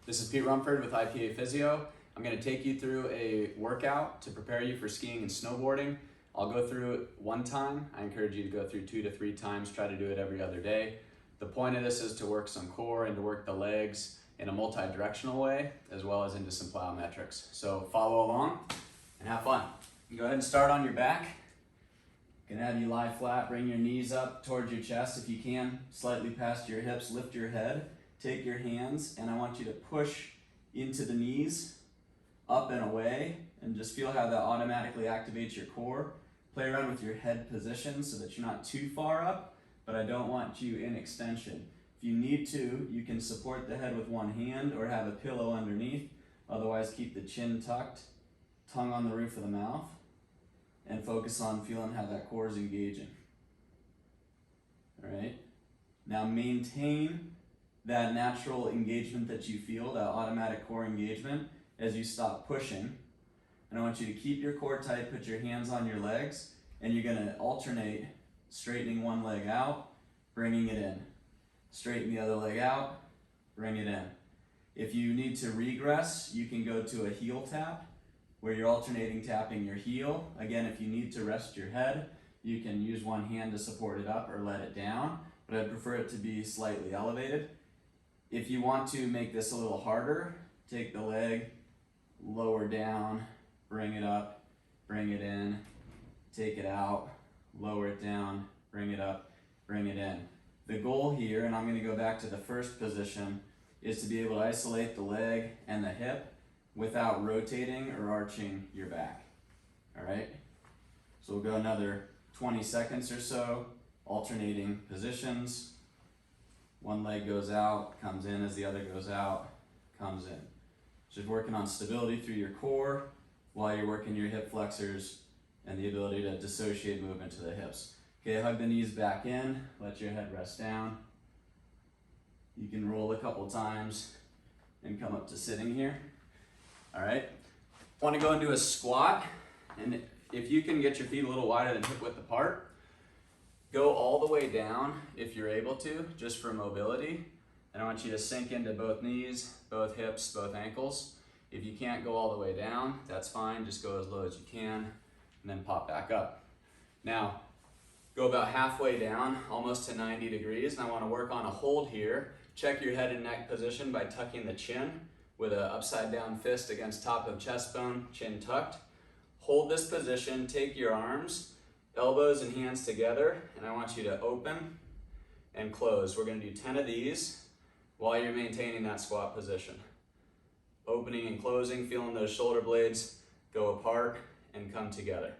This is Pete Rumford with IPA Physio. I'm going to take you through a workout to prepare you for skiing and snowboarding. I'll go through it one time. I encourage you to go through 2 to 3 times. Try to do it every other day. The point of this is to work some core and to work the legs in a multi-directional way, as well as into some plyometrics. So follow along and have fun. You go ahead and start on your back. I'm going to have you lie flat, bring your knees up towards your chest if you can, slightly past your hips, lift your head. Take your hands and I want you to push into the knees, up and away, and just feel how that automatically activates your core. Play around with your head position so that you're not too far up, but I don't want you in extension. If you need to, you can support the head with one hand or have a pillow underneath. Otherwise, keep the chin tucked, tongue on the roof of the mouth, and focus on feeling how that core is engaging. All right? Now maintain that natural engagement that you feel, that automatic core engagement, as you stop pushing. And I want you to keep your core tight, put your hands on your legs, and you're gonna alternate straightening one leg out, bringing it in. Straighten the other leg out, bring it in. If you need to regress, you can go to a heel tap, where you're alternating tapping your heel. Again, if you need to rest your head, you can use one hand to support it up or let it down, but I'd prefer it to be slightly elevated. If you want to make this a little harder, take the leg, lower down, bring it up, bring it in, take it out, lower it down, bring it up, bring it in. The goal here, and I'm going to go back to the first position, is to be able to isolate the leg and the hip without rotating or arching your back. All right? So we'll go another 20 seconds or so, alternating positions. One leg goes out, comes in as the other goes out, comes in. Just working on stability through your core while you're working your hip flexors and the ability to dissociate movement to the hips. Okay, hug the knees back in, let your head rest down. You can roll a couple times and come up to sitting here. All right, want to go into a squat, and if you can get your feet a little wider than hip width apart, go all the way down if you're able to, just for mobility. And I want you to sink into both knees, both hips, both ankles. If you can't go all the way down, that's fine. Just go as low as you can and then pop back up. Now, go about halfway down, almost to 90 degrees. And I want to work on a hold here. Check your head and neck position by tucking the chin with an upside down fist against top of chest bone, chin tucked. Hold this position, take your arms, elbows and hands together, and I want you to open and close. We're going to do 10 of these while you're maintaining that squat position. Opening and closing, feeling those shoulder blades go apart and come together.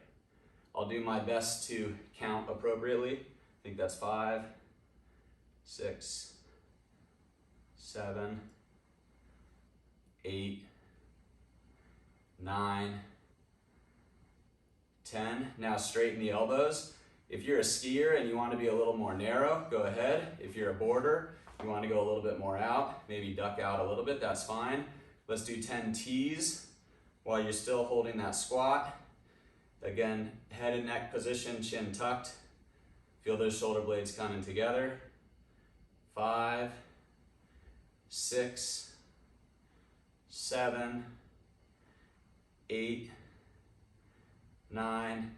I'll do my best to count appropriately. I think that's 5, 6, 7, 8, 9, 10. Now straighten the elbows. If you're a skier and you want to be a little more narrow, go ahead. If you're a boarder, you want to go a little bit more out, maybe duck out a little bit, that's fine. Let's do 10 T's while you're still holding that squat. Again, head and neck position, chin tucked. Feel those shoulder blades coming together. 5, 6, 7, 8, 9,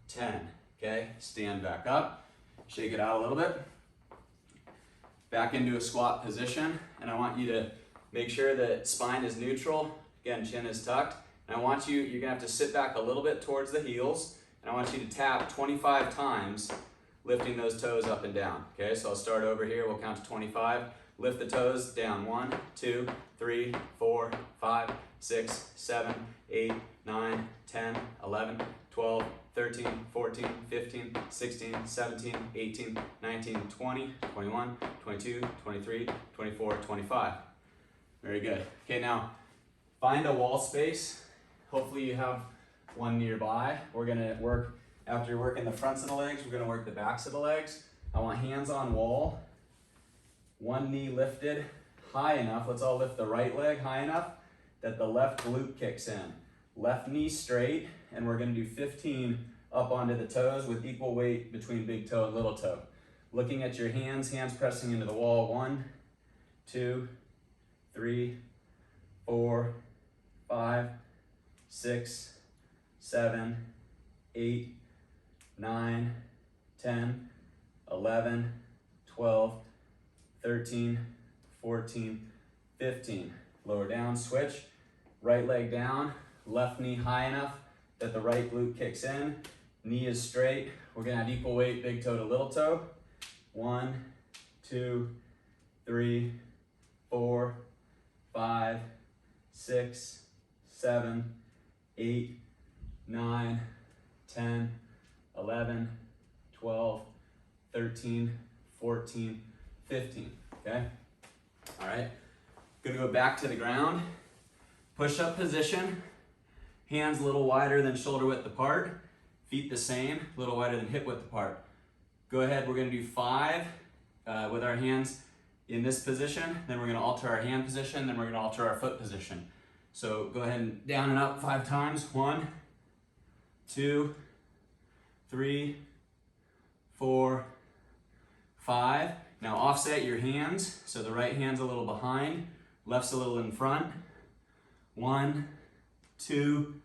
10. Okay, stand back up, shake it out a little bit. Back into a squat position, and I want you to make sure that spine is neutral. Again, chin is tucked. And I want you, you're gonna have to sit back a little bit towards the heels, and I want you to tap 25 times, lifting those toes up and down. Okay, so I'll start over here, we'll count to 25. Lift the toes down, 1, 2, 3, 4, 5, 6, 7, 8, 9, 10, 11, 12, 13, 14, 15, 16, 17, 18, 19, 20, 21, 22, 23, 24, 25. Very good. Okay, now find a wall space. Hopefully you have one nearby. We're gonna work, after you're working the fronts of the legs, we're gonna work the backs of the legs. I want hands on wall, one knee lifted high enough. Let's all lift the right leg high enough that the left glute kicks in. Left knee straight, and we're gonna do 15 up onto the toes with equal weight between big toe and little toe. Looking at your hands, hands pressing into the wall. 1, 2, 3, 4, 5, 6, 7, 8, 9, 10, 11, 12, 13, 14, 15. Lower down, switch. Right leg down, left knee high enough that the right glute kicks in. Knee is straight. We're gonna have equal weight, big toe to little toe. 1, 2, 3, 4, 5, 6, 7, 8, 9, 10, 11, 12, 13, 14, 15, okay? All right, gonna go back to the ground. Push-up position, hands a little wider than shoulder width apart, feet the same, a little wider than hip width apart. Go ahead, we're gonna do 5 with our hands in this position, then we're gonna alter our hand position, then we're gonna alter our foot position. So go ahead and down and up 5 times. 1, 2, 3, 4, 5. Now offset your hands, so the right hand's a little behind, left's a little in front. 1, 2,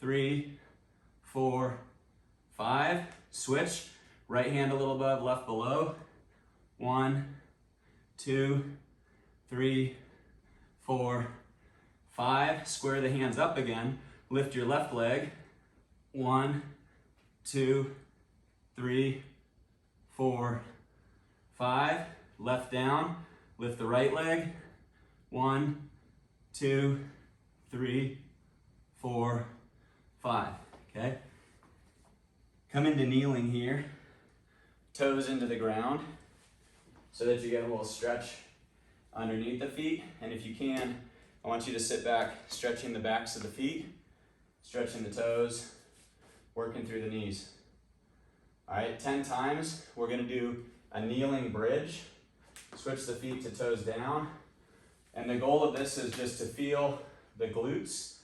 3, 4, 5. Switch, right hand a little above, left below. 1, 2, 3, 4, 5. Square the hands up again. Lift your left leg. 1, 2, 3, 4, 5. Left down. Lift the right leg. 1, 2, 3, 4, 5. Okay? Come into kneeling here. Toes into the ground so that you get a little stretch underneath the feet. And if you can, I want you to sit back, stretching the backs of the feet, stretching the toes, working through the knees. All right, 10 times. We're gonna do a kneeling bridge. Switch the feet to toes down. And the goal of this is just to feel the glutes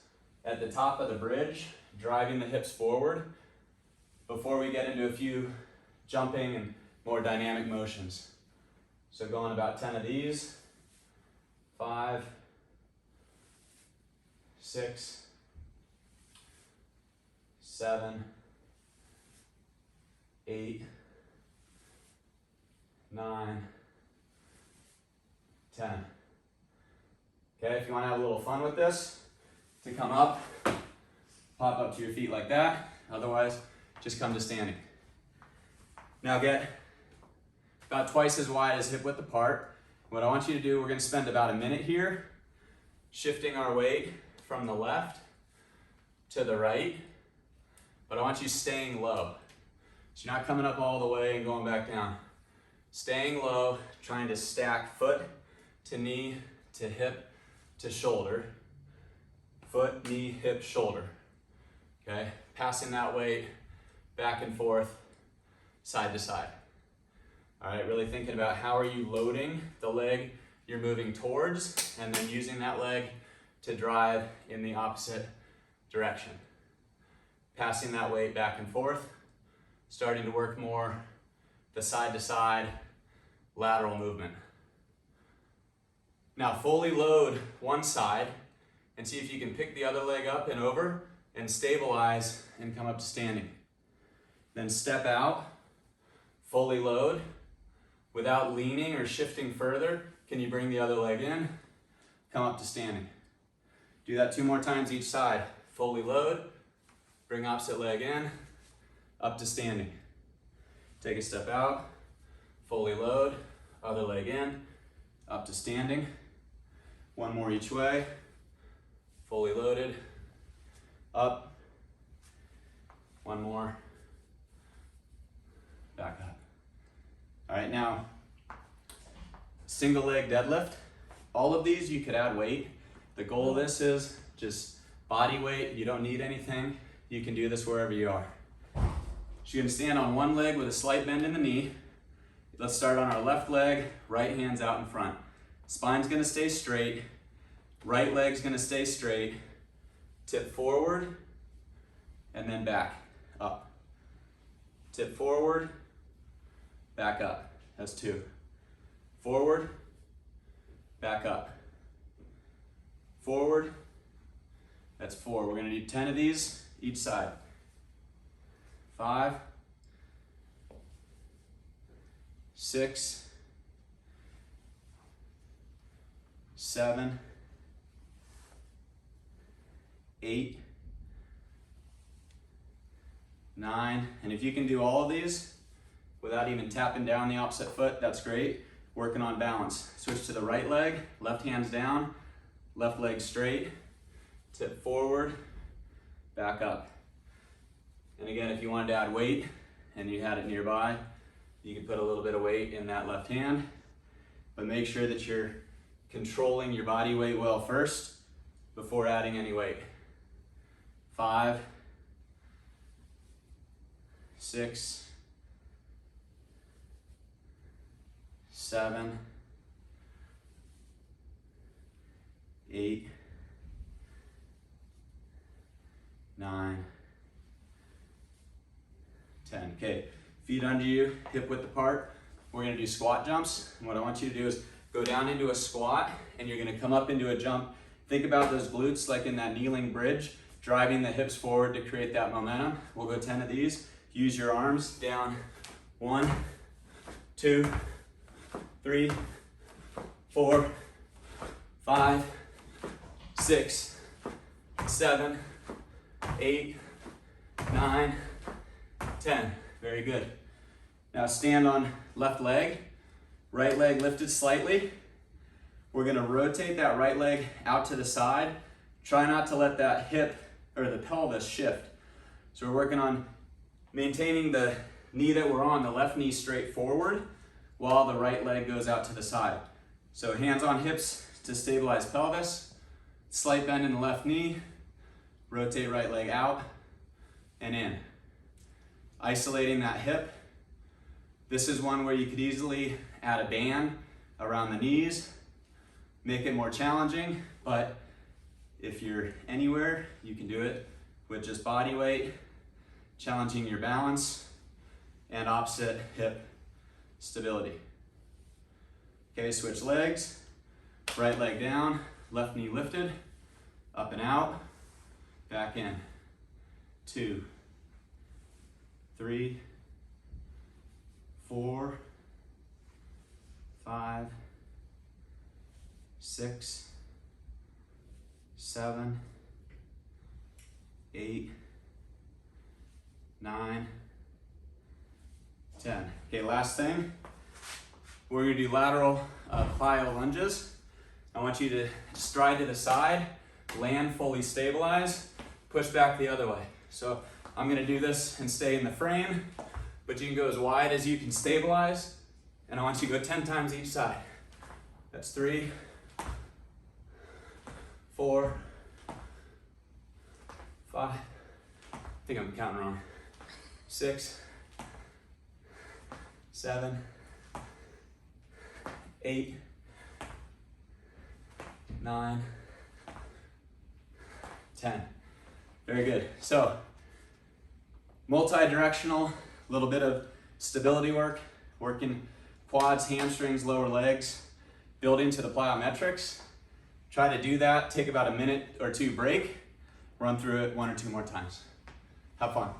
at the top of the bridge, driving the hips forward before we get into a few jumping and more dynamic motions. So going about 10 of these. 5, 6, 7, 8, 9, 10. Okay, if you want to have a little fun with this, to come up, pop up to your feet like that. Otherwise, just come to standing. Now get about twice as wide as hip width apart. What I want you to do, we're going to spend about a minute here, shifting our weight from the left to the right, but I want you staying low. So you're not coming up all the way and going back down. Staying low, trying to stack foot to knee to hip to shoulder. Foot, knee, hip, shoulder. Okay, passing that weight back and forth, side to side. All right, really thinking about how are you loading the leg you're moving towards, and then using that leg to drive in the opposite direction. Passing that weight back and forth, starting to work more the side to side lateral movement. Now fully load one side and see if you can pick the other leg up and over and stabilize and come up to standing. Then step out, fully load. Without leaning or shifting further, can you bring the other leg in? Come up to standing. Do that 2 more times each side. Fully load, bring opposite leg in, up to standing. Take a step out, fully load, other leg in, up to standing. 1 more each way, fully loaded, up. 1 more, back up. All right, now, single leg deadlift. All of these you could add weight. The goal of this is just body weight. You don't need anything. You can do this wherever you are. So you're gonna stand on one leg with a slight bend in the knee. Let's start on our left leg, right hand's out in front. Spine's gonna stay straight, right leg's gonna stay straight. Tip forward, and then back, up. Tip forward, back up. That's 2. Forward, back up. forward. That's 4. We're gonna do 10 of these each side. 5, 6, 7, 8, 9, and if you can do all of these without even tapping down the opposite foot, that's great. Working on balance. Switch to the right leg, left hand's down, left leg straight, tip forward, back up. And again, if you wanted to add weight and you had it nearby, you can put a little bit of weight in that left hand, but make sure that you're controlling your body weight well first before adding any weight. 5, 6, 7, 8, 9, 10. Okay, feet under you, hip width apart. We're gonna do squat jumps. And what I want you to do is go down into a squat and you're gonna come up into a jump. Think about those glutes like in that kneeling bridge, driving the hips forward to create that momentum. We'll go 10 of these. Use your arms down. 1, 2, 3, 4, 5, 6, 7, 8, 9, 10. Very good. Now stand on left leg, right leg lifted slightly. We're gonna rotate that right leg out to the side. Try not to let that hip or the pelvis shift. So we're working on maintaining the knee that we're on, the left knee straight forward, while the right leg goes out to the side. So hands on hips to stabilize pelvis, slight bend in the left knee, rotate right leg out and in. Isolating that hip. This is one where you could easily add a band around the knees, make it more challenging, but if you're anywhere, you can do it with just body weight, challenging your balance, and opposite hip stability. Okay, switch legs, right leg down, left knee lifted, up and out, back in. 2, 3, 4, 5, 6, 7, 8, 9, 10. Okay, last thing. We're gonna do lateral plyo lunges. I want you to stride to the side, land fully stabilized, push back the other way. So I'm gonna do this and stay in the frame, but you can go as wide as you can stabilize, and I want you to go 10 times each side. That's 3, 4, 5, I think I'm counting wrong, 6, 7, 8, 9, 10. Very good. So, multi-directional, a little bit of stability work, working quads, hamstrings, lower legs, building to the plyometrics. Try to do that, take about a minute or two break, run through it 1 or 2 more times. Have fun.